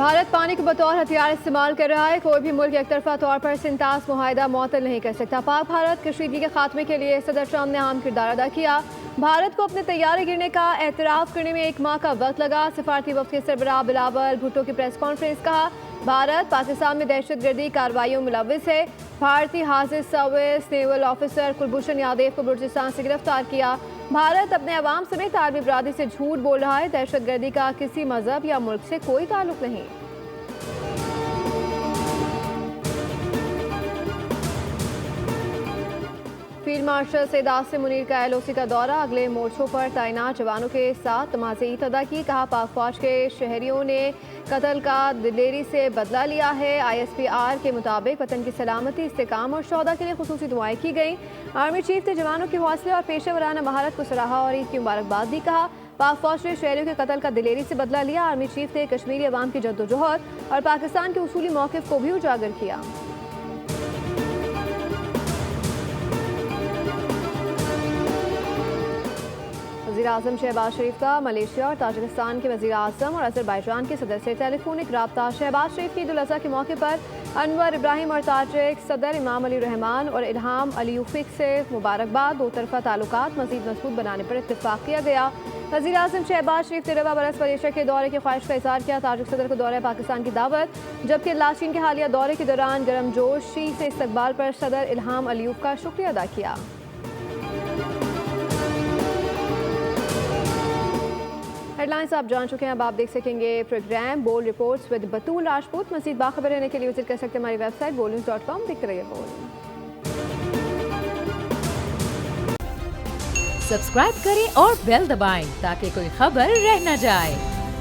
भारत पानी को बतौर हथियार इस्तेमाल कर रहा है। कोई भी मुल्क एकतरफा तौर पर सिंतास मुआहिदा मुअत्तल नहीं कर सकता। पाक भारत कशीदगी के खात्मे के लिए सदर ट्रंप ने अहम किरदार अदा किया। भारत को अपने तैयारे गिरने का एतराफ़ करने में 1 माह का वक्त लगा। सिफारती वफ़द के सरबराह बिलावल भुट्टो की प्रेस कॉन्फ्रेंस। कहा, भारत पाकिस्तान में दहशतगर्दी कार्रवाइयों में मुलव्विस है। भारतीय हाजिर service naval officer Kulbhushan Yadav को बलूचिस्तान से गिरफ्तार किया। भारत अपने अवाम समेत आलमी बरादरी से झूठ बोल रहा है। दहशतगर्दी का किसी मजहब या मुल्क से कोई ताल्लुक नहीं। फील्ड मार्शल सैयद आसिम मुनीर का LOC का दौरा। अगले मोर्चों पर तैनात जवानों के साथ नमाज़ ईद अदा की। कहा, पाक फौज के शहरियों ने कत्ल का दिलेरी से बदला लिया है। ISPR के मुताबिक वतन की सलामती, इस्तेकाम और शौहदा के लिए खुसूसी दुआएं की गई। आर्मी चीफ ने जवानों के हौसले और पेशेवराना महारत को सराहा और ईद की मुबारकबाद दी। कहा, पाक फौज ने शहरियों के कत्ल का दिलेरी से बदला लिया। आर्मी चीफ ने कश्मीरी अवाम की जद्दोजहद और पाकिस्तान के उसूली मौक़िफ़ को भी उजागर किया। वज़ीर-ए-आज़म शहबाज शरीफ का मलेशिया और ताजिकिस्तान के वज़ीर-ए-आज़म और अज़रबैजान के सदर से टेलीफोनिक रब्ता। शहबाज शरीफ की ईद उल अज़हा के मौके पर अनवर इब्राहिम और ताजिक सदर इमाम अली रहमान और इल्हाम अलीयुफ़िक से मुबारकबाद। 2 तरफ़ा ताल्लुकात मज़ीद मज़बूत बनाने पर इत्तेफाक किया गया। वज़ीर-ए-आज़म शहबाज शरीफ ने रवा बरस मलेशिया के दौरे की ख्वाहिश का इज़हार किया। ताजिक सदर को दौरे पाकिस्तान की दावत, जबकि लाचीन के हालिया दौरे के दौरान गर्मजोशी से इस्तकबाल पर सदर इल्हाम अलीयुफ़ का शुक्रिया अदा किया। हेडलाइंस आप जान चुके हैं। अब आप देख सकेंगे प्रोग्राम बोल्ड रिपोर्ट्स विद बतूल राजपूत। मज़ीद बाखबर रहने के लिए विजिट कर सकते हैं हमारी वेबसाइट bolnews.com। देखते रहिए बोल। सब्सक्राइब करें और बेल दबाएं ताकि कोई खबर रह न जाए।